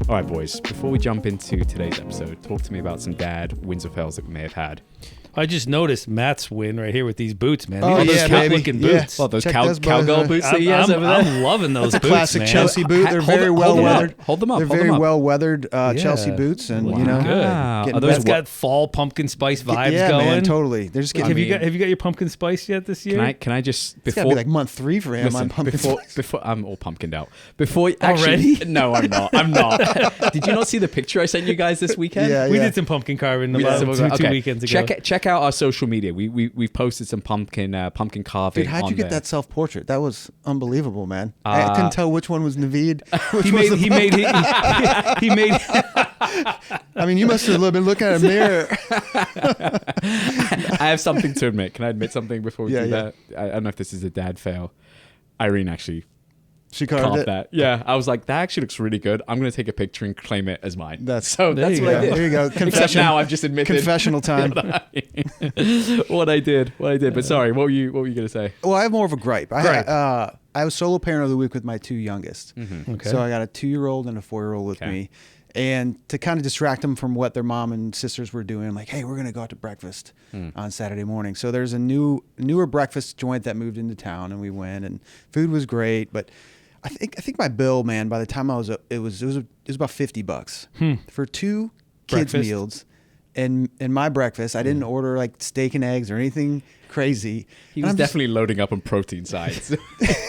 All right, boys, before we jump into today's episode, talk to me about some dad wins or fails that we may have had. I just noticed Matt's win right here with these boots, man. Oh, These yeah, looking baby. boots. Well, those Check those cowgirl boys, boots that he has over there. I'm loving those That's a boots, classic man. Chelsea boot. They're Hold very them- well hold them up. weathered. Hold them up. They're hold very them up. well weathered Chelsea Yeah. boots, and Wow. you know, Good. Are getting those That's better. got fall pumpkin spice vibes yeah, going. man, totally. They're just getting. Have you got your pumpkin spice yet this year? Can I just It's gotta before be like month 3 for him. listen, on pumpkin before spice. before I'm all pumpkined out. Before actually, Already? no, I'm not. I'm not. Did you not see the picture I sent you guys this weekend? Yeah, We did some pumpkin carving about two weekends ago. Check out our social media. We've posted some pumpkin carving. Dude, how'd on you get there. that self-portrait? That was unbelievable, man. I couldn't tell which one was Naveed. Which He was made, the- he made, he made, I mean, you must have been looking at a mirror. I have something to admit. Can I admit something before we Yeah, do yeah. that? I don't know if this is a dad fail. Irene actually She carved carved it. that. Yeah, I was like, that actually looks really good. I'm going to take a picture and claim it as mine. That's so There that's you what go. I did. There you go. Except Confession. now I've just admitted Confessional time. what I did. But sorry, what were you going to say? Well, I have more of a gripe. Gripe. I was solo parent of the week with my 2 youngest. Okay. So I got a 2-year-old and a 4-year-old with Okay. me. And to kind of distract them from what their mom and sisters were doing, I'm like, hey, we're going to go out to breakfast on Saturday morning. So there's a newer breakfast joint that moved into town, and we went, and food was great. But I think my bill, man, by the time I was up, it was about $50 for 2 kids Breakfast? meals. And my breakfast, I didn't order like steak and eggs or anything crazy. He And was I'm just- definitely loading up on protein sides.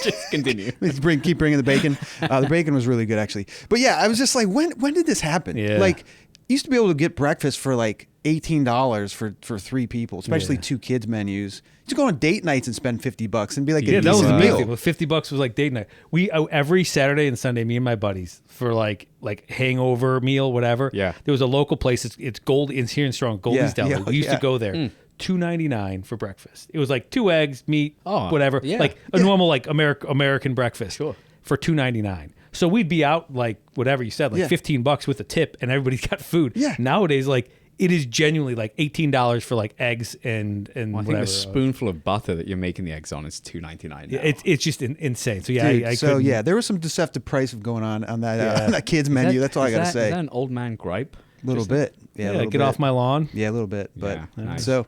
Just continue. keep bringing the bacon. The bacon was really good, actually. But yeah, I was just like, when did this happen? Yeah. Like, you used to be able to get breakfast for like $18 for 3 people, especially Yeah. 2 kids menus. You just go on date nights and spend $50 and be like yeah, a that was decent a big meal. thing. Well, $50 was like date night. We every Saturday and Sunday, me and my buddies for like hangover meal, whatever. Yeah. There was a local place. It's Gold. It's here in Strong. Goldie's Yeah, Deli. yeah, We used to yeah. go there. $2.99 for breakfast. It was like 2 eggs, meat, Oh, whatever. yeah. Like a normal like American breakfast. Sure. For $2.99. So we'd be out like whatever you said, like Yeah. $15 with a tip, and everybody's got food. Yeah. Nowadays, like it is genuinely like $18 for like eggs and Well, I think whatever. the spoonful of butter that you're making the eggs on is $2.99 now. It's just insane. So yeah, Dude, I so couldn't- yeah, there was some deceptive price of going on that Yeah. on that kids Is menu. that- That's all I is gotta that- say. Is that an old man gripe? A little Just- bit. Yeah, a Yeah, little get bit. off my lawn. Yeah, a little bit. But Yeah, nice. so,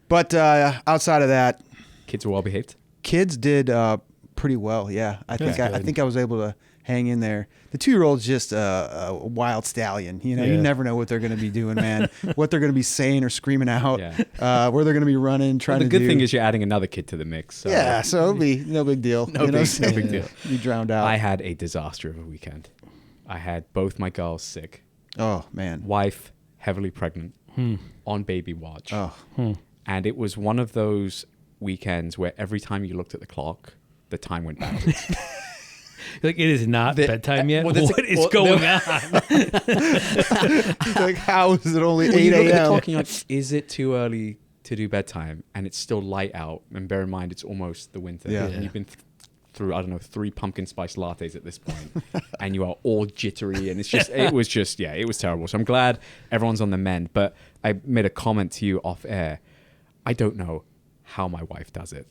but outside of that, Kids are well behaved. kids did pretty well. Yeah, I think Good. I think I was able to hang in there. The 2-year-old's just a wild stallion. You know, Yeah. you never know what they're going to be doing, man. What they're going to be saying or screaming out. Yeah. Where they're going to be running, trying The to good do. thing is you're adding another kid to the mix. So yeah, so it'll be no big deal. No you know big- what I'm no big saying? deal. You drowned out. I had a disaster of a weekend. I had both my girls sick. Oh man. Wife heavily pregnant. On baby watch. Oh. And it was one of those weekends where every time you looked at the clock, the time went backwards. Like it is not bedtime yet. well, that's- What is well, going no. on? Like, how is it only Well, 8 you look at the a.m.? clock and you're like, is it too early to do bedtime? And it's still light out. And bear in mind, it's almost the winter. Yeah. And you've been through, I don't know, 3 pumpkin spice lattes at this point. And you are all jittery. And it was terrible. So I'm glad everyone's on the mend. But I made a comment to you off air. I don't know how my wife does it.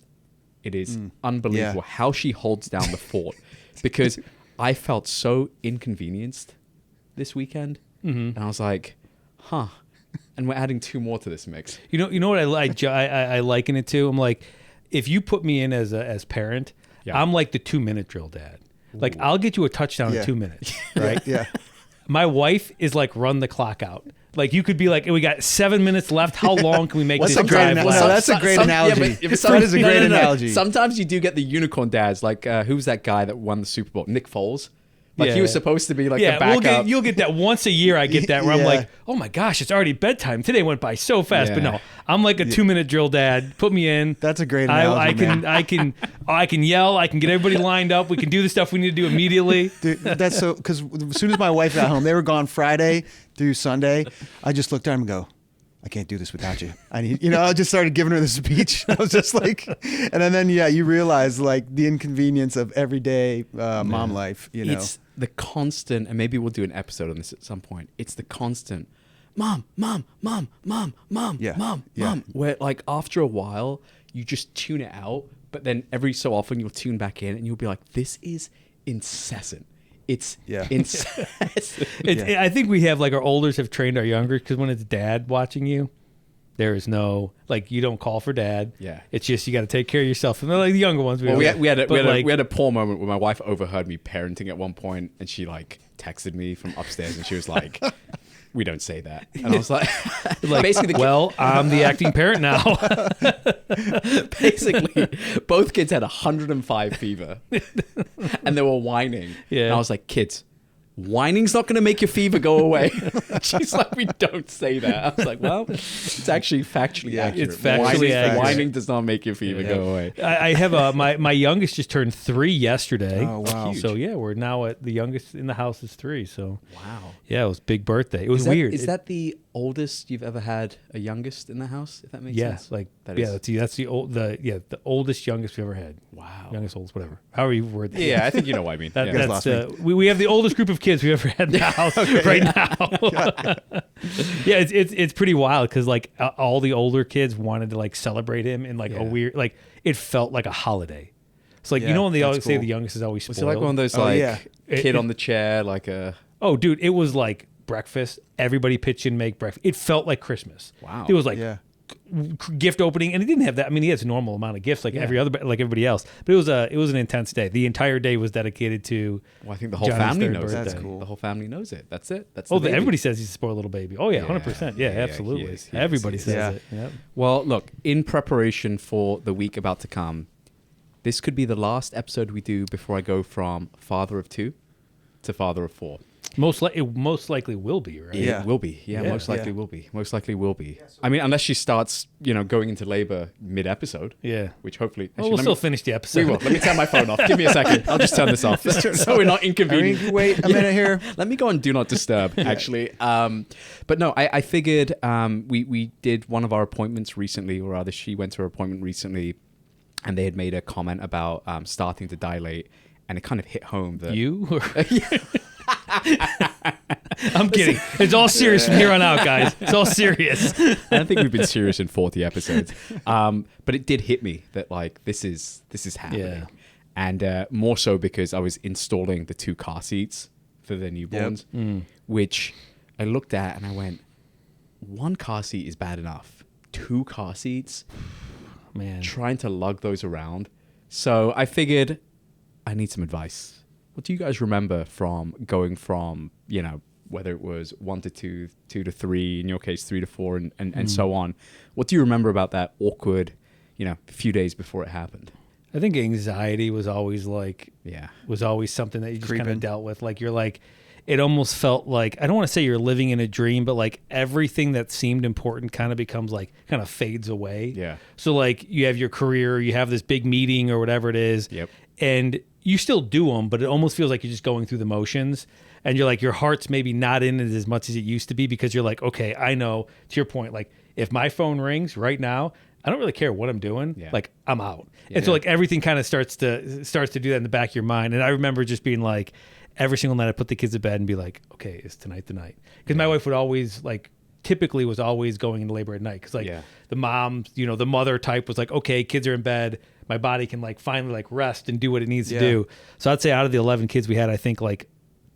It is unbelievable how she holds down the fort. Because I felt so inconvenienced this weekend. And I was like, huh. And we're adding 2 more to this mix. You know what I liken it to? I'm like, if you put me in as parent, Yeah. I'm like the 2-minute drill dad. Like I'll get you a touchdown Yeah. in 2 minutes, right? Yeah. My wife is like run the clock out. Like you could be like, we got 7 minutes left. How long can we make What's this a great drive analogy? last? No, that's a great analogy. That is a great analogy. Sometimes you do get the unicorn dads. Like, who's that guy that won the Super Bowl? Nick Foles. Like, Yeah. he was supposed to be like the Yeah, backup. you'll get that once a year. I get that where I'm Yeah. like, oh my gosh, it's already bedtime. Today went by so fast. But Yeah. no, I'm like a 2-minute drill dad. Put me in. That's a great analogy, I can yell. I can get everybody lined up. We can do the stuff we need to do immediately. Dude, that's so because as soon as my wife got home, they were gone Friday through Sunday. I just looked at him and go, I can't do this without you. I need, I just started giving her the speech. I was just like, and then you realize like the inconvenience of everyday mom life. It's the constant, and maybe we'll do an episode on this at some point. It's the constant, mom, mom, mom, mom, mom, Yeah. mom, Yeah. mom. Where like after a while, you just tune it out, but then every so often you'll tune back in, and you'll be like, this is incessant. It's Yeah. I think we have like our olders have trained our younger because when it's dad watching you, there is no like you don't call for dad. Yeah. It's just you got to take care of yourself. And they're like the younger ones. Well, we had a poor moment where my wife overheard me parenting at one point, and she like texted me from upstairs, and she was like, "We don't say that." And I was like, basically, well, I'm the acting parent now. Basically, both kids had 105 fever, and they were whining. Yeah. And I was like, "Kids, whining's not going to make your fever go away." She's like, "We don't say that." I was like, "Well, it's actually factually accurate. It's factually accurate. Whining does not make your fever go away." I have my youngest just turned 3 yesterday. Oh, wow. So yeah, we're now at the youngest in the house is 3. So Wow. yeah, it was big birthday. It was weird. Is that the oldest you've ever had a youngest in the house? If that makes sense. Like That yeah, is- that's the oldest youngest we ever had. Wow. Youngest, oldest, whatever. However you word that. Yeah, I think you know what I mean. That, Yeah. last that's we have the oldest group of kids we've ever had in the house right now. Yeah, it's pretty wild because like all the older kids wanted to like celebrate him in like a weird like it felt like a holiday. So like you Yeah, know when they that's always say cool. the youngest is always spoiled. Was it like one of those Oh, like yeah. kid on the chair, like a Oh, dude, it was like breakfast. Everybody pitch in, make breakfast. It felt like Christmas. Wow. It was like Yeah. gift opening, and he didn't have that. I mean, he has a normal amount of gifts like everybody else. But it was an intense day. The entire day was dedicated to. Well, I think the whole Johnny's family third knows it. birthday. That's cool. The whole family knows it. That's it. That's Oh, the baby. everybody says he's a spoiled little baby. Oh yeah, 100%. Yeah, Yeah, absolutely. he is. Everybody He is. says Yeah. it. Yeah. Well, look, in preparation for the week about to come, this could be the last episode we do before I go from father of 2 to father of 4. It most likely will be, right? Yeah. It will be. Yeah, Yeah. most likely Yeah. will be. Most likely will be. I mean, unless she starts, going into labor mid-episode, Yeah. which hopefully... Well, actually, we'll let still me- finish the episode. We will. Let me turn my phone off. Give me a second. I'll just turn this off so we're not inconvenient. Wait a minute here. Let me go on Do Not Disturb, actually. But no, I figured we did one of our appointments recently, or rather she went to her appointment recently, and they had made a comment about starting to dilate, and it kind of hit home that... You? I'm kidding. It's all serious from here on out, guys. It's all serious. I don't think we've been serious in 40 episodes. But it did hit me that like this is happening. Yeah. And more so because I was installing the 2 car seats for the newborns, which I looked at and I went, 1 car seat is bad enough. 2 car seats, Man. trying to lug those around. So I figured I need some advice. What do you guys remember from going from, whether it was 1 to 2, 2 to 3, in your case 3 to 4, and so on? What do you remember about that awkward, few days before it happened? I think anxiety was always something that you just kind of Creeping. dealt with. Like you're like, it almost felt like, I don't want to say you're living in a dream, but like everything that seemed important kind of becomes like, kind of fades away. Yeah. So like you have your career, you have this big meeting or whatever it is. Yep. And you still do them, but it almost feels like you're just going through the motions. And you're like, your heart's maybe not in it as much as it used to be because you're like, okay, I know, to your point, like if my phone rings right now, I don't really care what I'm doing. Yeah. Like I'm out. And so like everything kind of starts to do that in the back of your mind. And I remember just being like, every single night I put the kids to bed and be like, okay, is tonight the night? Because my wife would always typically was always going into labor at night. Because the mom, the mother type was like, okay, kids are in bed. My body can finally rest and do what it needs to do. So I'd say out of the 11 kids we had, I think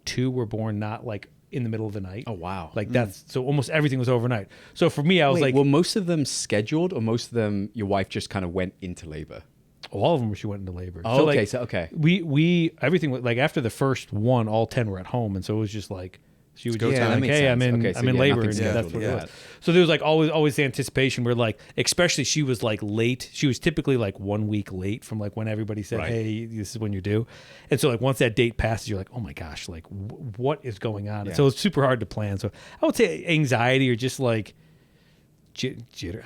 2 were born not in the middle of the night. Oh, wow. That's so almost everything was overnight. So for me, I was Were most of them scheduled, or most of them your wife just kind of went into labor? all of them she went into labor. Oh, okay. So, okay. We everything was after the first one, all 10 were at home, and so it was just she would go just time. That like, makes hey, sense. I'm Okay, so in yeah, labor, nothing and scheduled that's what with it that. was. So there was always the anticipation where especially she was late. She was typically 1 week late from when everybody said, Right. hey, this is when you're due. And so once that date passes, you're like, oh my gosh, what is going on? Yeah. And so it's super hard to plan. So I would say anxiety or just jitter.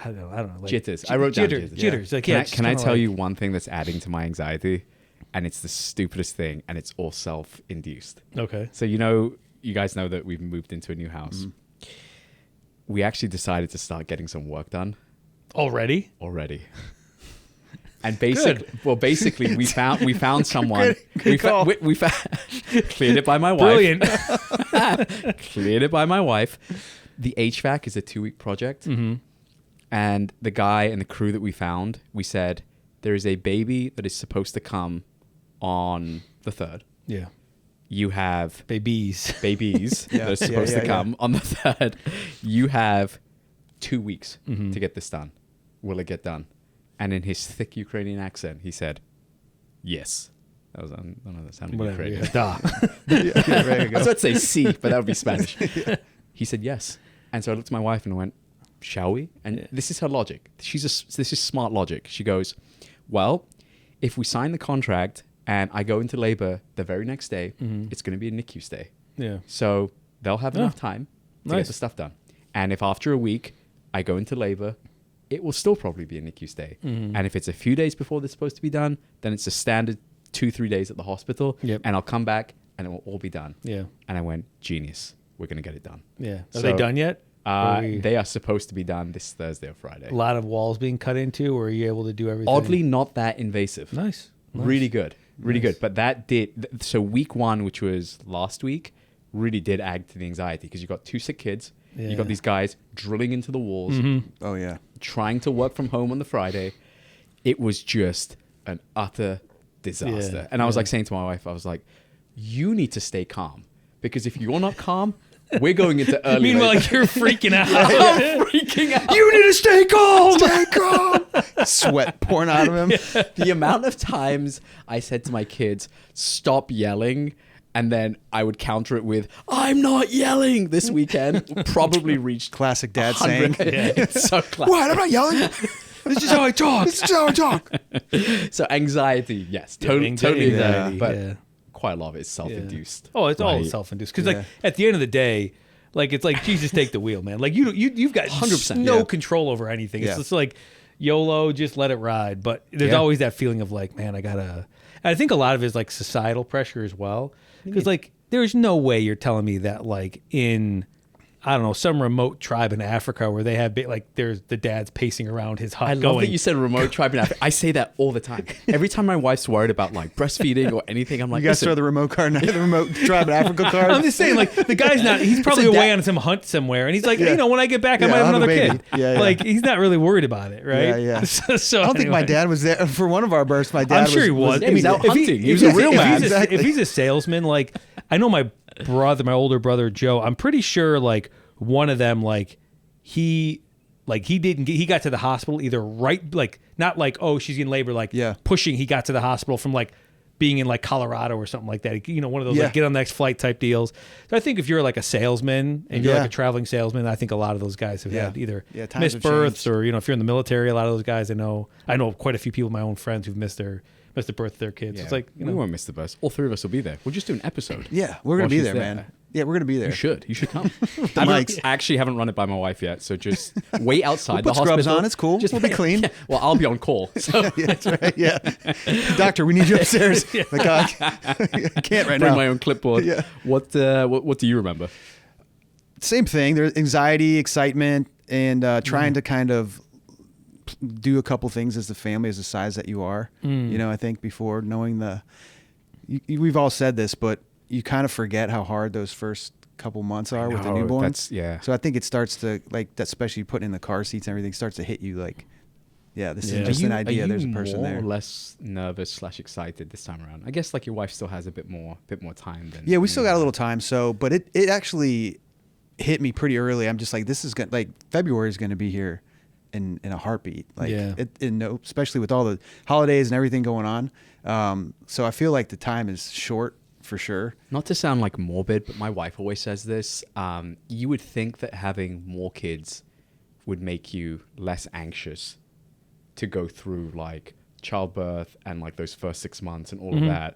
I don't know. Jitters. I wrote down jitters. Jitters. Can I tell you one thing that's adding to my anxiety? And it's the stupidest thing, and it's all self-induced. Okay. So you guys know that we've moved into a new house. We actually decided to start getting some work done Already? And basically, we found someone. We found cleared it by my wife. Brilliant. Cleared it by my wife. The HVAC is a 2-week project, and the guy and the crew that we found, we said there is a baby that is supposed to come on the 3rd. Yeah. you have babies. that are supposed to come. On the 3rd, you have 2 weeks to get this done. Will it get done? And in his thick Ukrainian accent, he said, yes. That was, I don't know, that sounded Ukrainian. Yeah. There you I was about to say C, but that would be Spanish. He said yes. And so I looked at my wife and I went, shall we? And this is her logic. This is smart logic. She goes, well, if we sign the contract and I go into labor the very next day, it's going to be a NICU stay. Yeah. So they'll have enough time to get the stuff done. And if after a week I go into labor, it will still probably be a NICU stay. And if it's a few days before they're supposed to be done, then it's a standard 2-3 days at the hospital. Yep. And I'll come back and it will all be done. Yeah. And I went, genius. We're going to get it done. Yeah. Are they done yet? They are supposed to be done this Thursday or Friday. A lot of walls being cut into, or are you able to do everything? Oddly, not that invasive. Nice. Really good. Really good. But that did... So week 1, which was last week, really did add to the anxiety because you got 2 sick kids. Yeah. You got these guys drilling into the walls. Oh, yeah. Trying to work from home on the Friday. It was just an utter disaster. Yeah. And I was like saying to my wife, I was like, you need to stay calm. Because if you're not calm... We're going into early. Meanwhile, you're freaking out. I'm freaking out. You need to stay calm. Stay calm. Sweat pouring out of him. The amount of times I said to my kids, stop yelling. And then I would counter it with, I'm not yelling this weekend. Probably reached Classic dad 100. saying. It's so classic. What? I'm not yelling. This is how I talk. This is how I talk. So anxiety, yes. Totally Anxiety, but quite a lot of it is self-induced. Oh, it's all Right? self-induced. Because like at the end of the day, like it's like Jesus, take the wheel, man. Like you've got 100%, no control over anything. It's just like YOLO, just let it ride. But there's always that feeling of like, man, I gotta. And I think a lot of it is like societal pressure as well. Because like there's no way you're telling me that like in I don't know, some remote tribe in Africa where they have like there's the dad's pacing around his hut. I love that you said remote tribe in Africa. I say that all the time. Every time my wife's worried about like breastfeeding or anything, I'm like, You guys throw the remote card, the remote tribe in Africa card. I'm just saying, like the guy's not. He's probably away on some hunt somewhere, and he's like, you know, when I get back, I might have I'll have another a kid. baby. Yeah. Like he's not really worried about it, right? Yeah. So I don't think my anyway. dad was there for one of our births. My dad I'm sure he was. he was out hunting. He was a real man. If he's a salesman, like I know my older brother Joe. I'm pretty sure like one of them, he got to the hospital either right, like not like, oh, she's in labor, like pushing. He got to the hospital from like being in like Colorado or something like that. You know, one of those like get on the next flight type deals. So I think if you're like a salesman and you're like a traveling salesman, I think a lot of those guys have had either missed births or, you know, if you're in the military, a lot of those guys I know quite a few people, my own friends who've missed the birth of their kids. Yeah. It's like, you know, we won't miss the bus. All 3 of us will be there. We'll just do an episode. Yeah, we're gonna be there, man. Yeah, we're gonna be there. You should come. I actually haven't run it by my wife yet, so just wait outside We'll the put scrubs hospital. on. It's cool. We'll be clean. Yeah, well, I'll be on call. So Yeah, that's right. Yeah, doctor, we need you upstairs. Like, I can't right bring now. my own clipboard. Yeah. What do you remember? Same thing. There's anxiety, excitement, and trying to kind of do a couple things as the family, as the size that you are. You know, I think before knowing we've all said this, but you kind of forget how hard those first couple months are with the newborn. So I think it starts to like that, especially putting in the car seats and everything starts to hit you like, this is just an idea. There's a person there. Are you more or less nervous / excited this time around? I guess like your wife still has a bit more time than. Yeah, we still got a little time. So, but it actually hit me pretty early. I'm just like, this is gonna February is gonna be here in a heartbeat. Like, especially with all the holidays and everything going on. So I feel like the time is short. For sure. Not to sound like morbid, but my wife always says this. You would think that having more kids would make you less anxious to go through like childbirth and like those first 6 months and all of that.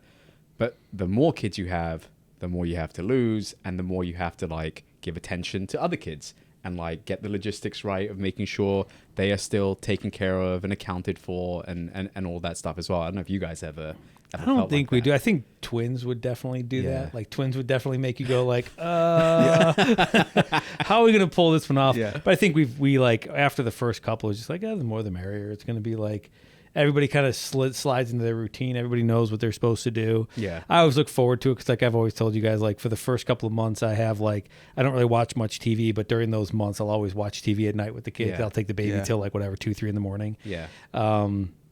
But the more kids you have, the more you have to lose and the more you have to like give attention to other kids and like get the logistics right of making sure they are still taken care of and accounted for and all that stuff as well. I don't know if you guys ever I don't think we do. I think twins would definitely do that. Like twins would definitely make you go like, how are we going to pull this one off? Yeah. But I think we like after the first couple, it's just like, the more the merrier. It's going to be like everybody kind of slides into their routine. Everybody knows what they're supposed to do. Yeah. I always look forward to it because like I've always told you guys, like for the first couple of months I have like, I don't really watch much TV, but during those months I'll always watch TV at night with the kids. Yeah. I'll take the baby till like whatever, 2-3 in the morning. Yeah.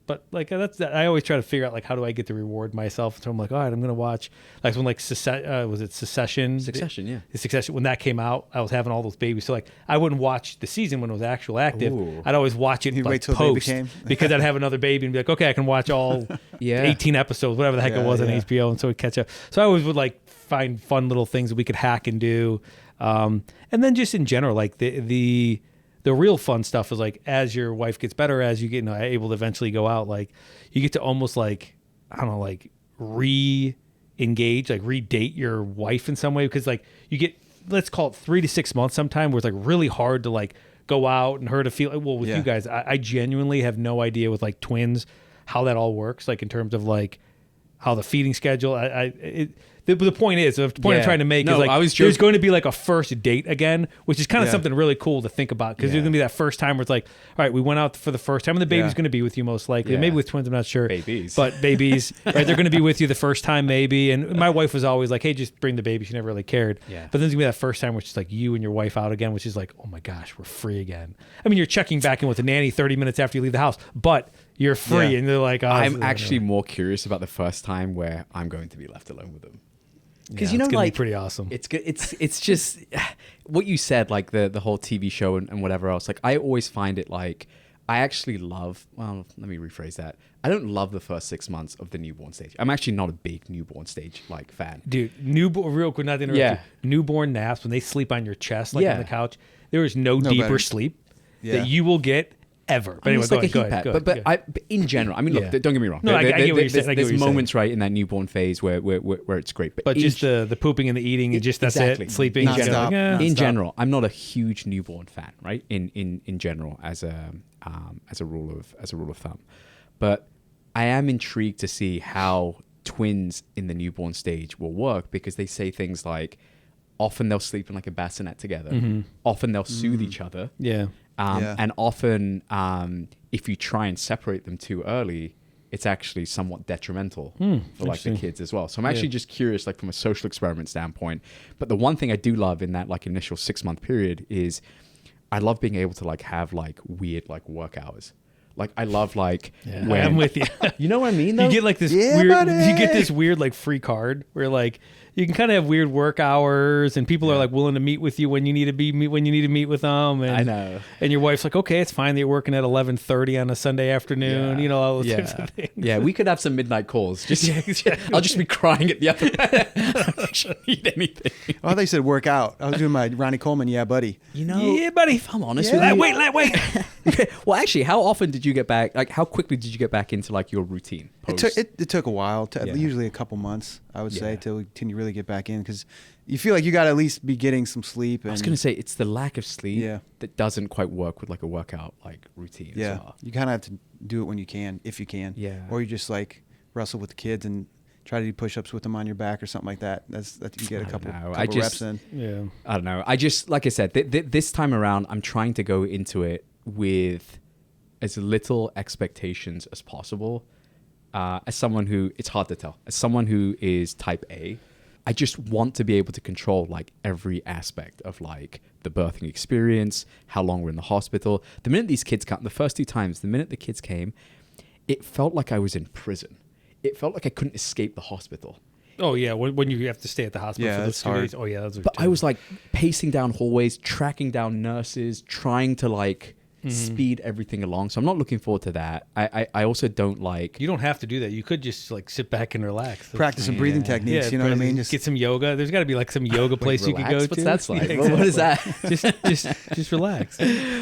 But like I always try to figure out like how do I get to reward myself. So I'm like, all right, I'm gonna watch like when like was it Succession? Succession, yeah. Succession, when that came out, I was having all those babies. So like I wouldn't watch the season when it was actual active. Ooh. I'd always watch it You'd like wait till the post baby came? because I'd have another baby and be like, okay, I can watch all 18 episodes, whatever the heck it was on HBO, and so we'd catch up. So I always would like find fun little things that we could hack and do. And then just in general, like the real fun stuff is like as your wife gets better, as you get able to eventually go out, like you get to almost like, I don't know, like re-engage, like re-date your wife in some way, because like you get, let's call it 3 to 6 months sometime where it's like really hard to like go out and her to feel well with you guys. I genuinely have no idea with like twins how that all works, like in terms of like how the feeding schedule. The point is, the point I'm trying to make is like there's going to be like a first date again, which is kind of something really cool to think about, because there's going to be that first time where it's like, all right, we went out for the first time, and the baby's going to be with you most likely. Maybe with twins, I'm not sure. But babies, right? They're going to be with you the first time maybe. And my wife was always like, hey, just bring the baby. She never really cared. Yeah. But then there's going to be that first time which is like you and your wife out again, which is like, oh my gosh, we're free again. I mean, you're checking back in with the nanny 30 minutes after you leave the house, but you're free, and they're like, oh, I'm actually more curious about the first time where I'm going to be left alone with them. Because it's gonna be pretty awesome. It's good. It's just what you said, like the whole TV show and whatever else. Like I always find it like I actually love. Well, let me rephrase that. I don't love the first 6 months of the newborn stage. I'm actually not a big newborn stage like fan. Dude, newborn, real quick, not to interrupt you. Newborn naps when they sleep on your chest, like on the couch. There is no deeper better. sleep that you will get ever. But anyway, it's like a heat pad. But in general, I mean, look, don't get me wrong. No, I get what you're saying. There's moments right in that newborn phase where it's great. But just the pooping and the eating and just that's it. Sleeping. In general, I'm not a huge newborn fan, right? In general, as a rule of thumb, but I am intrigued to see how twins in the newborn stage will work, because they say things like often they'll sleep in like a bassinet together. Often they'll soothe each other. And often, if you try and separate them too early, it's actually somewhat detrimental for like the kids as well. So I'm actually just curious, like from a social experiment standpoint. But the one thing I do love in that like initial 6 month period is I love being able to like have like weird like work hours. Like I love like when I'm with you. You know what I mean though? You get like this weird buddy. You get this weird like free card where like you can kind of have weird work hours, and people are like willing to meet with you when you need to meet with them. And, I know. And your wife's like, okay, it's fine that you're working at 11:30 on a Sunday afternoon. You know, all those types of things. Yeah, we could have some midnight calls. I'll just be crying at the other end. I don't actually need anything. Oh, they said work out. I was doing my Ronnie Coleman, buddy. You know, yeah, buddy. If I'm honest with you. Wait. Well, actually, how often did you get back? Like, how quickly did you get back into like your routine? It took a while, usually a couple months, I would say, till you really get back in, because you feel like you got to at least be getting some sleep. And, I was going to say, it's the lack of sleep that doesn't quite work with like a workout like routine. Yeah, as well. you kind of have to do it when you can, if you can. Yeah. Or you just like wrestle with the kids and try to do push-ups with them on your back or something like that. That you get a couple reps in. Yeah. I don't know. I just, like I said, this time around, I'm trying to go into it with as little expectations as possible. As someone who, it's hard to tell, as someone who is type A, I just want to be able to control like every aspect of like the birthing experience, how long we're in the hospital. The minute these kids come, the first 2 times, the minute the kids came, it felt like I was in prison. It felt like I couldn't escape the hospital. Oh yeah, when you have to stay at the hospital for those 2 days. Oh yeah, that's. But I was like pacing down hallways, tracking down nurses, trying to like speed everything along. So I'm not looking forward to that. I also don't like. You don't have to do that. You could just like sit back and relax. Practice some breathing techniques. You know what I mean? Just get some yoga. There's got to be like some yoga place you could go to. What's that like? Yeah, exactly. What is that? just relax.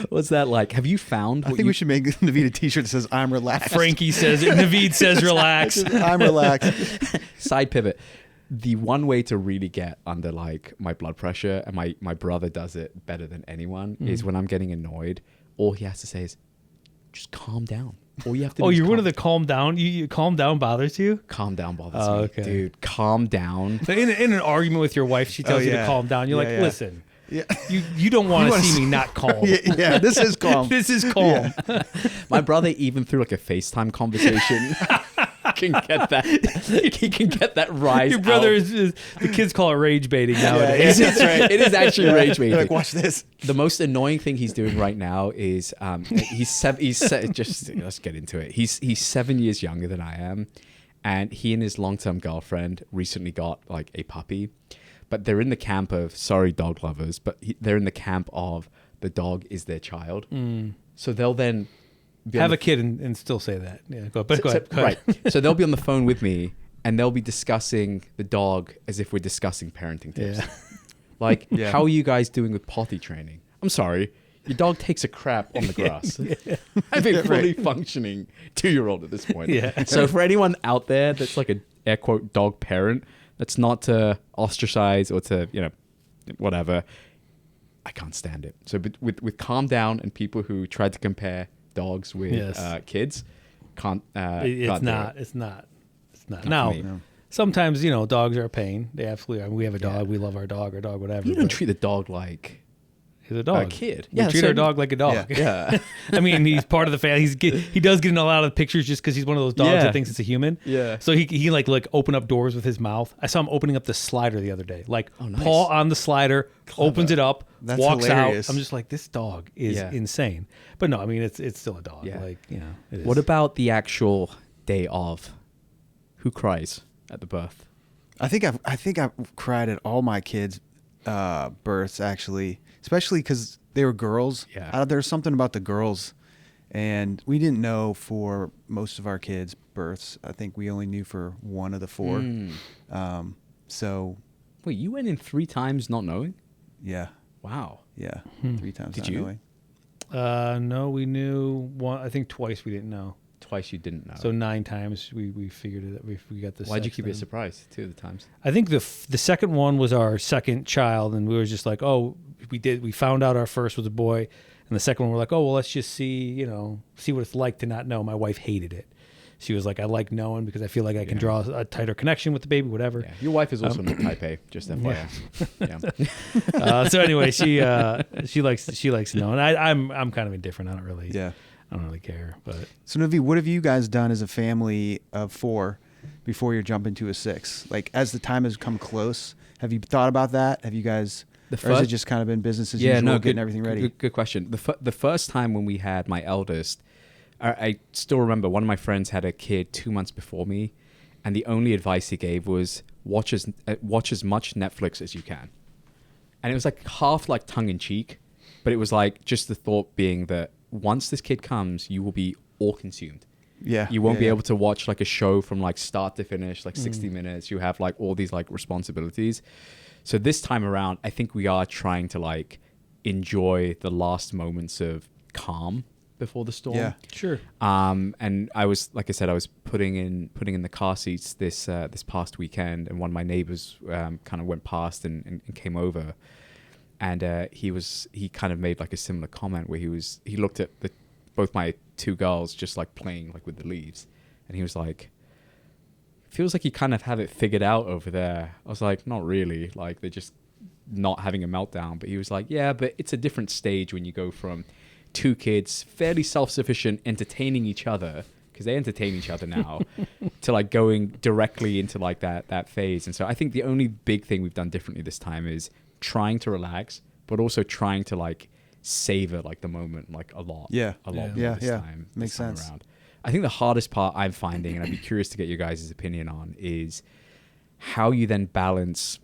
What's that like? Have you found? I think we should make Naveed a T-shirt that says "I'm relaxed." Frankie says it. Naveed says relax. I'm relaxed. Side pivot. The one way to really get under like my blood pressure, and my brother does it better than anyone, is when I'm getting annoyed. All he has to say is, just calm down. All you have to do is you're one of the calm down. You calm down bothers you? Calm down bothers me. Okay. Dude, calm down. So in an argument with your wife, she tells you to calm down. You're like, listen, you don't want to see me not calm. Yeah, this is calm. This is calm. My brother, even through like a FaceTime conversation, can get that. He can get that rise. Your brother out. is the kids call it rage baiting nowadays. That's right. It is actually rage baiting. Like, watch this. The most annoying thing he's doing right now is just let's get into it. He's 7 years younger than I am, and he and his long-term girlfriend recently got like a puppy, but they're in the camp of sorry dog lovers, but they're in the camp of the dog is their child. So they'll then have a kid and still say that. Yeah, go ahead. Right. So they'll be on the phone with me and they'll be discussing the dog as if we're discussing parenting tips. Yeah. Like, how are you guys doing with potty training? I'm sorry. Your dog takes a crap on the grass. I'm a fully functioning 2-year-old at this point. Yeah. So for anyone out there that's like a air quote dog parent, that's not to ostracize or to, whatever, I can't stand it. So with calm down and people who try to compare dogs with kids, It's not. Now, No. Sometimes, dogs are a pain. They absolutely are. We have a dog. We love our dog, whatever. You don't treat the dog like he's a dog. A kid. We treat our dog like a dog. Yeah. I mean, he's part of the family. He does get in a lot of the pictures just because he's one of those dogs that thinks it's a human. Yeah. So he like open up doors with his mouth. I saw him opening up the slider the other day. Like nice. paw on the slider, opens it up, That's walks hilarious. out. I'm just like, this dog is insane. But no, I mean it's still a dog. Yeah. Like, it is. What about the actual day of? Who cries at the birth? I think I've cried at all my kids' births, actually, especially because they were girls. Yeah. There's something about the girls, and we didn't know for most of our kids' births. I think we only knew for one of the 4. So, Wait, you went in 3 times not knowing? yeah, Wow. 3 times Did not you? knowing. No, we knew one. I think twice we didn't know. Twice you didn't know. So 9 times we figured it. We got this. Why'd you keep it a surprise 2 of the times? I think the second one was our second child, and we were just like, oh, we found out our first was a boy, and the second one we're like, oh well, let's just see what it's like to not know. My wife hated it. She was like, I like knowing because I feel like I can draw a tighter connection with the baby, whatever. Yeah. Your wife is also not type A, just FYI. So anyway, she likes to know, and I'm kind of indifferent. I don't really care. But So, Naveed, what have you guys done as a family of 4 before you're jumping to a 6? Like, as the time has come close, have you thought about that? Have you guys, or has it just kind of been business as usual, getting everything ready? Good question. The first time when we had my eldest, I still remember one of my friends had a kid 2 months before me, and the only advice he gave was watch as much Netflix as you can. And it was like half like tongue in cheek, but it was like just the thought being that once this kid comes, you will be all consumed. Yeah. You won't be able to watch like a show from like start to finish, like 60 minutes. You have like all these like responsibilities. So this time around, I think we are trying to like enjoy the last moments of calm before the storm. Yeah. sure. And I was, like I said, I was putting in the car seats this past weekend, and one of my neighbors kind of went past and came over. And he kind of made like a similar comment where he looked at both my 2 girls just like playing like with the leaves, and he was like, feels like you kind of have it figured out over there. I was like, not really, like they're just not having a meltdown. But he was like, yeah, but it's a different stage when you go from 2 kids fairly self-sufficient entertaining each other, because they entertain each other now, to like going directly into like that phase. And so I think the only big thing we've done differently this time is trying to relax, but also trying to like savor like the moment like a lot. Yeah. More Yeah. this time. Makes this time sense. around. I think the hardest part I'm finding, and I'd be curious to get your guys' opinion on, is how you then balance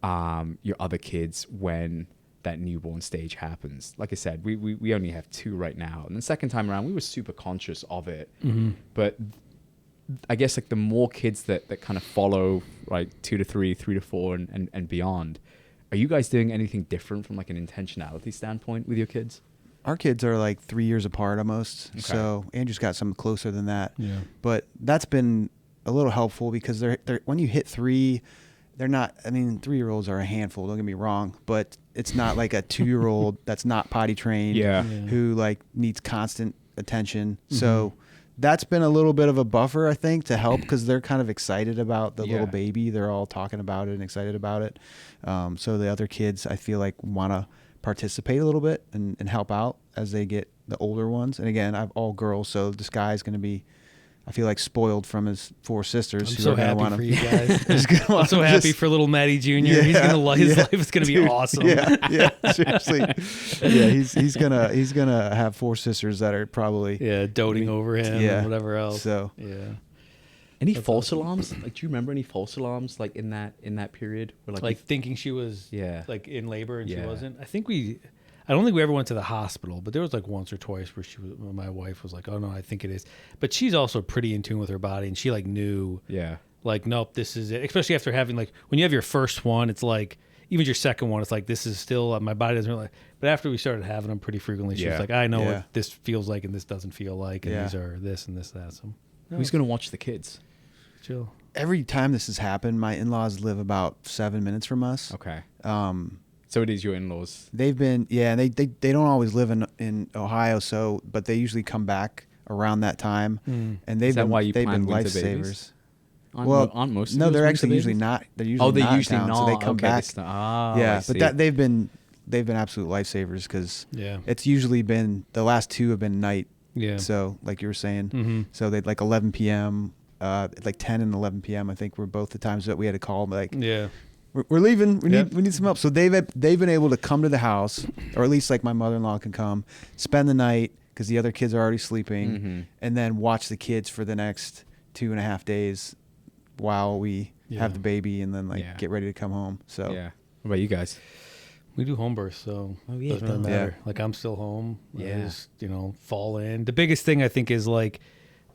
your other kids when that newborn stage happens. Like I said, we only have 2 right now, and the second time around we were super conscious of it. But I guess like the more kids that kind of follow like 2 to 3, 3 to 4 and beyond, are you guys doing anything different from like an intentionality standpoint with your kids? Our kids are like 3 years apart almost. Okay. So Andrew's got some closer than that. Yeah. But that's been a little helpful because they're when you hit 3, they're not, I mean, 3-year-olds are a handful, don't get me wrong, but it's not like a 2-year-old that's not potty trained who like needs constant attention. So that's been a little bit of a buffer, I think, to help, because they're kind of excited about the little baby. They're all talking about it and excited about it. So the other kids, I feel like, want to participate a little bit and help out as they get the older ones. And again, I've all girls, so the sky is going to be I feel like spoiled from his 4 sisters. I'm who so are gonna happy want for him. you guys. Just gonna I'm want so him happy just- for little Maddie Jr. Yeah, His yeah. life is gonna be Dude, awesome. Yeah, seriously. Yeah, he's gonna have 4 sisters that are probably Yeah, doting over him Yeah. and whatever else. So yeah. Any false alarms? Like, do you remember any false alarms like in that period? Where, Like thinking she was Yeah. like in labor and she Yeah. wasn't. I don't think we ever went to the hospital, but there was like once or twice where my wife was like, "Oh no, I think it is." But she's also pretty in tune with her body, and she like knew, yeah. like, nope, this is it. Especially after having like when you have your first one, it's like even your second one, it's like this is still my body doesn't really. But after we started having them pretty frequently, she was Yeah. like, "I know Yeah. what this feels like, and this doesn't feel like, and Yeah. these are this and this that." So Who's gonna watch the kids? chill. every time this has happened, my in-laws live about 7 minutes from us. Okay. Um, So it is your in-laws. they've been and they don't always live in Ohio, but they usually come back around that time, and they've Is that been why you they've plan been winter babies? lifesavers. Aren't, Well, aren't most of no, yours they're winter actually usually babies? not. They're usually Oh, they're not in usually town, not. so they come okay, back. I Yeah, see. but they've been absolute lifesavers because Yeah. it's usually been the last 2 have been night. Yeah. So like you were saying, Mm-hmm. so they'd like 11 p.m. Like 10 and 11 p.m. I think were both the times that we had to call. Like Yeah. we're leaving. We Yep. need some help. So they've been able to come to the house, or at least like my mother-in-law can come, spend the night because the other kids are already sleeping, Mhm. and then watch the kids for the next 2.5 days while we Yeah. have the baby, and then like Yeah. get ready to come home. So Yeah. What about you guys? We do home births, so Oh, yeah, doesn't really don't- matter. Yeah. Like I'm still home. Yeah. I just, fall in. The biggest thing I think is like,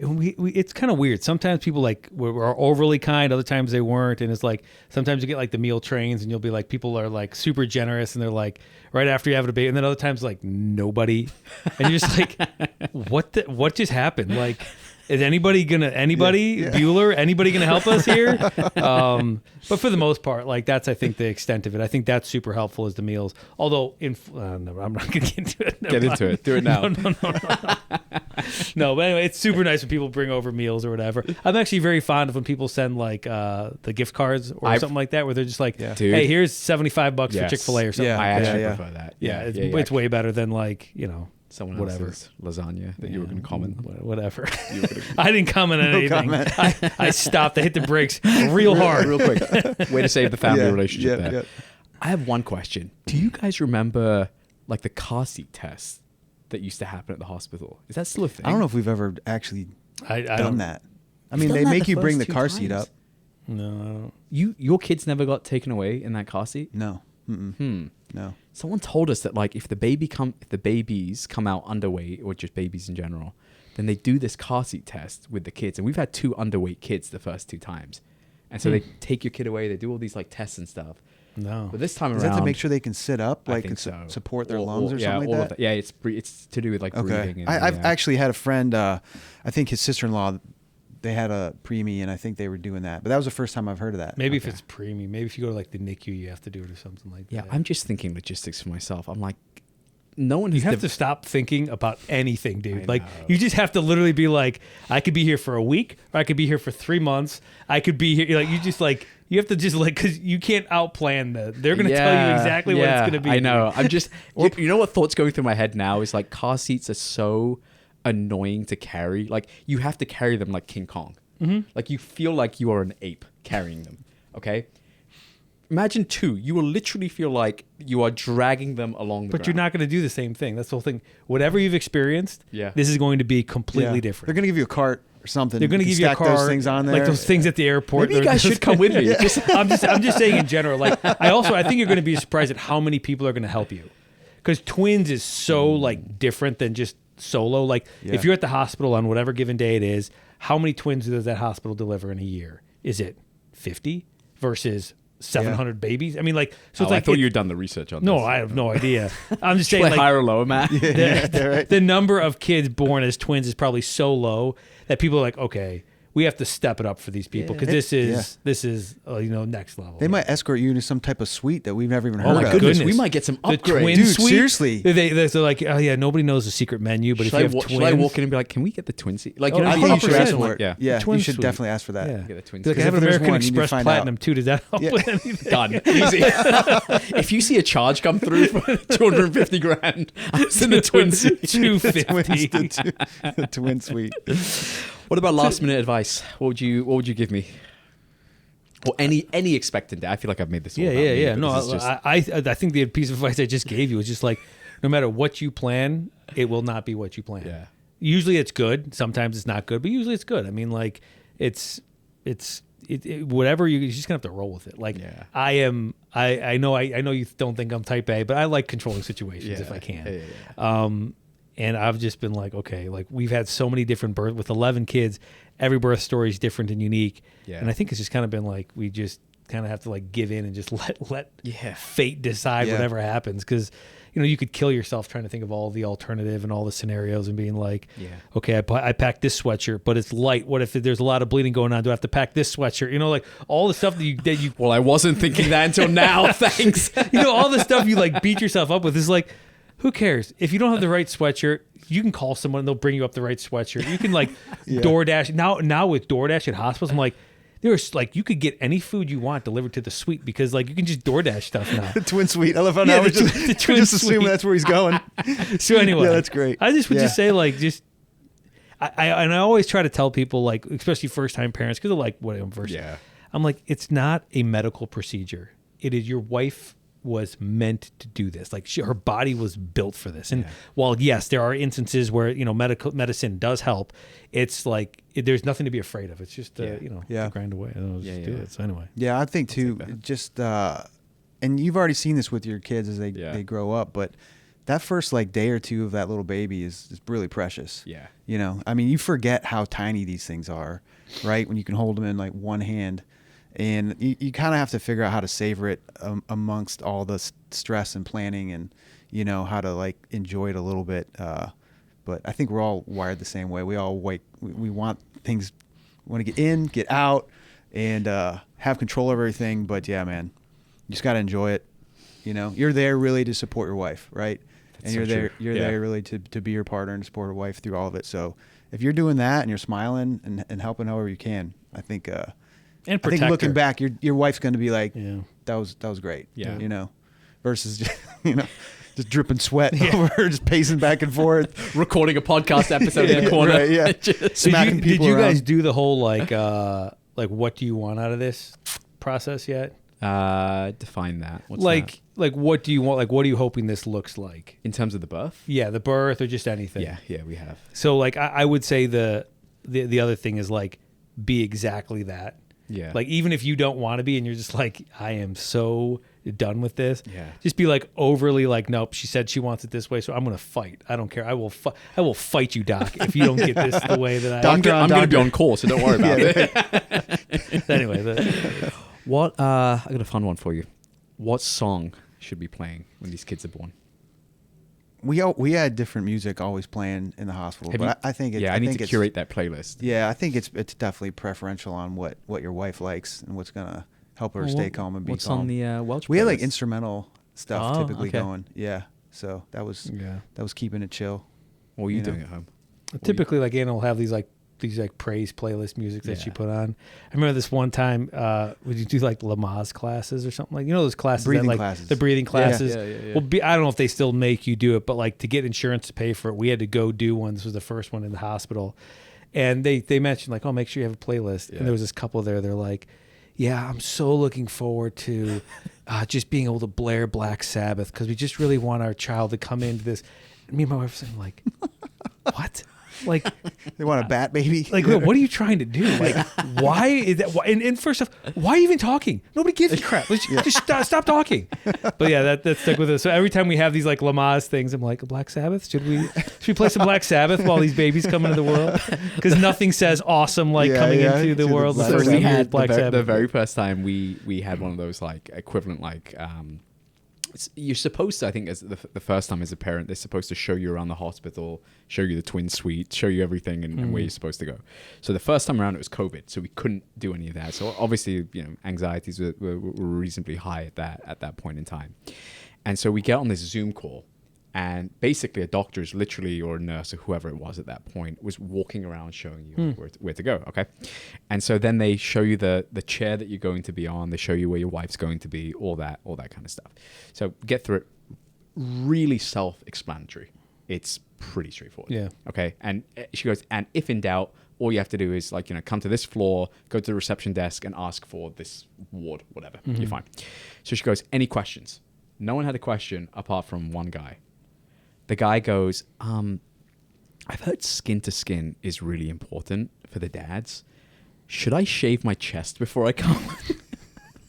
we it's kind of weird. Sometimes people like were overly kind. Other times they weren't. And it's like, sometimes you get like the meal trains and you'll be like, people are like super generous and they're like, right after you have a baby. And then other times like nobody. And you're just like, what just happened? Like, is anybody Yeah. Bueller, anybody gonna help us here? But for the most part, like that's I think the extent of it. I think that's super helpful is the meals. Although no, I'm not gonna get into it. Never Get into mind. it. Do it now. No, but anyway, it's super nice when people bring over meals or whatever. I'm actually very fond of when people send like the gift cards or something like that, where they're just like, Yeah. Dude. "Hey, here's $75 Yes. for Chick-fil-A or something." Yeah. like I that. actually yeah. prefer that. Yeah, it's way better than like Someone whatever. else's lasagna that you were going to comment. Whatever. You were gonna- I didn't comment on anything. comment. I stopped. I hit the brakes real hard. Real quick. Way to save the family Yeah, relationship yeah, there. yeah. I have one question. Do you guys remember like the car seat test that used to happen at the hospital? Is that still a thing? I don't know if we've ever actually I done don't. that. I You've mean, done they that make the you bring the first 2 car seat times. up. No, I don't. Your kids never got taken away in that car seat? No. Mm-mm. No. Someone told us that like if the babies come out underweight or just babies in general, then they do this car seat test with the kids. And we've had 2 underweight kids the first 2 times. And so they take your kid away, they do all these like tests and stuff. No. But this time Is around, that to make sure they can sit up, I like think and so. support their Or- lungs or yeah, something all like of that? Yeah, it's to do with like Okay. breathing. And, I've yeah. actually had a friend. I think his sister-in-law. They had a preemie, and I think they were doing that. But that was the first time I've heard of that. Maybe Okay. if it's preemie, maybe if you go to like the NICU, you have to do it or something like Yeah, that. I'm just thinking logistics for myself. I'm like, no one You has have to stop thinking about anything, dude. I Like know. you just have to literally be like, I could be here for a week, or I could be here for 3 months. I could be here. Like you just like you have to just like because you can't outplan that. They're gonna tell you exactly what it's gonna be. I know. I'm just. you know what thoughts going through my head now is like car seats are so annoying to carry. Like you have to carry them like King Kong. Mm-hmm. Like you feel like you are an ape carrying them. Okay. Imagine 2. You will literally feel like you are dragging them along the But you're ground. not going to do the same thing. That's the whole thing. Whatever you've experienced, Yeah. this is going to be completely Yeah. different. They're gonna give you a cart or something. They're going to can give you a stack car, those things on there. like those things at the airport. Maybe you guys should come with me. Just I'm just saying in general. Like I think you're going to be surprised at how many people are going to help you, because twins is so like different than just solo. Like Yeah. if you're at the hospital on whatever given day it is, how many twins does that hospital deliver in a year? Is it 50 versus 700 babies? I mean, like so. It's I like thought you'd done the research on no, this. I have no idea. I'm just saying Play like higher or lower, Matt. the number of kids born as twins is probably so low that people are like, okay, we have to step it up for these people because this is next level. They might escort you into some type of suite that we've never even heard Oh my of. goodness. We might get some The upgrades. twin Dude, suite. seriously. They're like, oh yeah, nobody knows the secret menu, but if you have twins, should I walk in and be like, can we get the twin seat? Like, Oh, you know, I the think you upper should ask end, for like, it. yeah. Yeah, twin you should suite. definitely ask for that. yeah. Get the twin Like, seat. I have an if there's American one, you need to Express find Platinum out. too. Does that help Yeah. with anything? Done. Easy. If you see a charge come through for 250 grand, I was in the twin seat. 250. The twin suite. What about last minute advice? What would you give me? Or any expectant day? I feel like I've made this all about me, Yeah. but No, this is just- I think the piece of advice I just gave you is just like, no matter what you plan, it will not be what you plan. Yeah. Usually it's good. Sometimes it's not good, but usually it's good. I mean, like it's whatever you're just gonna have to roll with it. Like Yeah. I know you don't think I'm type A, but I like controlling situations if I can. Yeah. And I've just been like, okay, like we've had so many different births with 11 kids. Every birth story is different and unique. Yeah. And I think it's just kind of been like, we just kind of have to like give in and just let Yeah. fate decide whatever happens. Cause you could kill yourself trying to think of all the alternative and all the scenarios and being like, okay, I packed this sweatshirt, but it's light. What if there's a lot of bleeding going on? Do I have to pack this sweatshirt? Like all the stuff that you Well, I wasn't thinking that until now. Thanks. all the stuff you like beat yourself up with is like, who cares? If you don't have the right sweatshirt, you can call someone and they'll bring you up the right sweatshirt. You can like DoorDash. Now with DoorDash at hospitals, I'm like, there's like you could get any food you want delivered to the suite because like you can just DoorDash stuff now. The twin suite. I love how now the we're twin just assuming suite. that's where he's going. So anyway, Yeah, that's great. I just would Yeah. just say like just I always try to tell people like especially first time parents because they're like what I'm first. Yeah. I'm like it's not a medical procedure. It is your wife was meant to do this. Like her body was built for this. And while yes, there are instances where medicine does help. It's like there's nothing to be afraid of. It's just to grind away. And just do it. So anyway, Yeah, I think too. Just and you've already seen this with your kids as they grow up, but that first like day or two of that little baby is really precious. Yeah. I mean, you forget how tiny these things are, right? When you can hold them in like one hand. And you kind of have to figure out how to savor it amongst all the stress and planning and, how to like enjoy it a little bit. But I think we're all wired the same way. We all we want things, want to get in, get out, and have control of everything. But yeah, man, you just got to enjoy it. You're there really to support your wife, right? That's and so you're true. there really to be your partner and support your wife through all of it. So if you're doing that and you're smiling and helping however you can, I think and I think looking back, your wife's going to be like, that was great. Yeah. Versus just dripping sweat over, just pacing back and forth, Recording a podcast episode in the corner. Right, yeah. Smacking people Did you guys around. do the whole like what do you want out of this process yet? Define that. What's Like that? what do you want? Like what are you hoping this looks like? In terms of the birth? Yeah, the birth or just anything. Yeah, we have. So like I would say the other thing is like be exactly that. Yeah. Like even if you don't want to be and you're just like I am so done with this. Yeah. Just be like overly like nope. She said she wants it this way, so I'm gonna fight. I don't care. I will fight you, doc, if you don't get this the way that I. I'm going to be on call, so don't worry about it. Anyway, What? I got a fun one for you. What song should be playing when these kids are born? We had different music always playing in the hospital, but I think I need to curate that playlist. Yeah, I think it's definitely preferential on what your wife likes and what's gonna help her stay calm and be what's calm. on the Welch? We had like playlist? instrumental stuff Oh, typically okay. going. Yeah, so that was keeping it chill. What were you doing at home? typically like Anna will have these praise playlist music that she Yeah. put on. I remember this one time would you do like Lamaze classes or something like those classes Breathing that, like classes. the breathing classes. Yeah. Well, I don't know if they still make you do it, but like to get insurance to pay for it, we had to go do one. This was the first one in the hospital, and they mentioned like, oh, make sure you have a playlist. Yeah. And there was this couple there. They're like, yeah, I'm so looking forward to just being able to blare Black Sabbath because we just really want our child to come into this. And me and my wife were saying like, what? Like They want a bat baby. like, what are you trying to do? Like, why is that? And first off, why even talking? Nobody gives a crap. Let's just stop talking. But yeah, that stuck with us. So every time we have these like Lamaze things, I'm like, Black Sabbath? Should we play some Black Sabbath while these babies come into the world? Because nothing says awesome like coming into the world. The Black first Sabbath. thing is Black the Sabbath. very first time we had one of those like equivalent like you're supposed to, I think, as the first time as a parent, they're supposed to show you around the hospital, show you the twin suite, show you everything and where you're supposed to go. So the first time around it was COVID, so we couldn't do any of that. So obviously, anxieties were reasonably high at that point in time. And so we get on this Zoom call, and basically a doctor is literally, or a nurse or whoever it was at that point, was walking around showing you where to go. Okay. And so then they show you the chair that you're going to be on. They show you where your wife's going to be, all that kind of stuff. So get through it. Really self-explanatory. It's pretty straightforward. Yeah. Okay. And she goes, and if in doubt, all you have to do is like, come to this floor, go to the reception desk and ask for this ward, whatever. Mm-hmm. You're fine. So she goes, any questions? No one had a question apart from one guy. The guy goes, I've heard skin to skin is really important for the dads. Should I shave my chest before I come?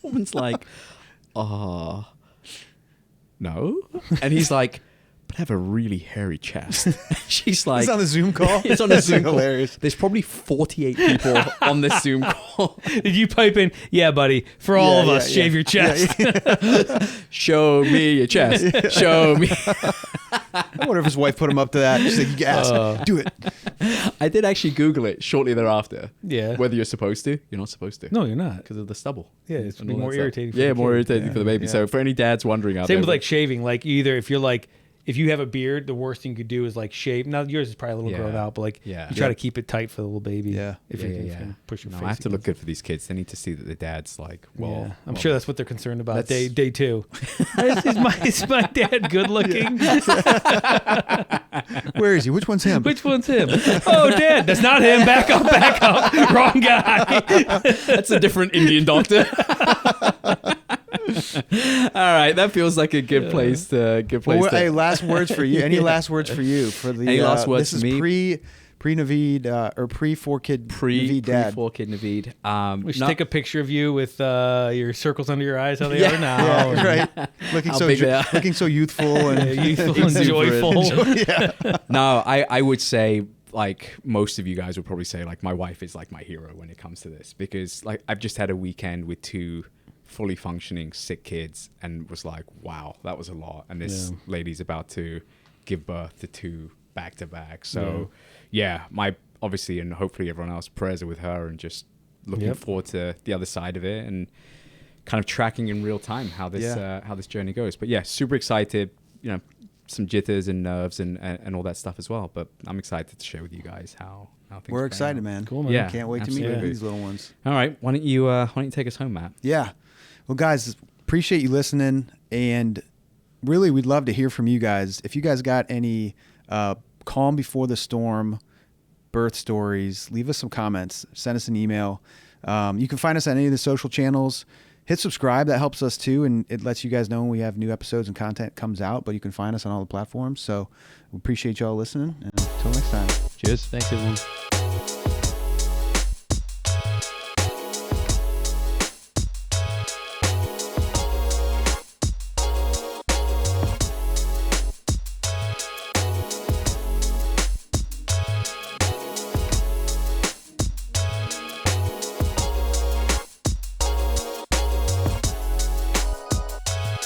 Woman's like, no. And he's like, but I have a really hairy chest. She's like, It's on the Zoom call. It's on a Zoom call. Hilarious. There's probably 48 people on this Zoom call. Did you pipe in? Yeah, buddy. For all of us, shave your chest. Show me your chest. Show me. I wonder if his wife put him up to that. She's like, yes, do it. I did actually Google it shortly thereafter. Yeah. Whether you're supposed to. You're not supposed to. No, you're not. Because of the stubble. Yeah, it's And all more that stuff. irritating. For Yeah, the more kid. irritating for the baby. Yeah. So for any dads wondering out there. Same with like shaving. Like either if you're like, if you have a beard, the worst thing you could do is like shave. Now yours is probably a little grown out, but like you try to keep it tight for the little baby. Yeah. If you can push your face. I have to look against good for these kids. They need to see that the dad's like, well. I'm sure that's what they're concerned about. That's- Day two. is my dad good looking? Where is he? Which one's him? Which one's him? Oh, Dad, that's not him. Back up. Wrong guy. That's a different Indian doctor. All right, that feels like a good place to. Hey, last words for you. Any last words for you for the? Any last words this for is me? pre Naveed or pre 4-kid Naveed dad. Pre 4-kid Naveed. We should take a picture of you with your circles under your eyes, how they Yeah. are now. Yeah, right. Looking How so big they are. looking so youthful and Youthful and Exuberant. joyful. yeah. No, I would say like most of you guys would probably say like my wife is like my hero when it comes to this, because like I've just had a weekend with 2 fully functioning sick kids and was like, wow, that was a lot. And this lady's about to give birth to 2 back to back. So my obviously, and hopefully everyone else, prayers are with her, and just looking forward to the other side of it and kind of tracking in real time how this journey goes. But yeah, super excited, some jitters and nerves and all that stuff as well. But I'm excited to share with you guys how things We're play excited, out. man. Cool, man. Yeah, Can't wait to meet absolutely. these little ones. All right, why don't you take us home, Matt? Yeah. Well, guys, appreciate you listening, and really, we'd love to hear from you guys. If you guys got any calm before the storm birth stories, leave us some comments. Send us an email. You can find us on any of the social channels. Hit subscribe. That helps us too, and it lets you guys know when we have new episodes and content comes out. But you can find us on all the platforms. So we appreciate y'all listening. And until next time. Cheers. Thanks, everyone.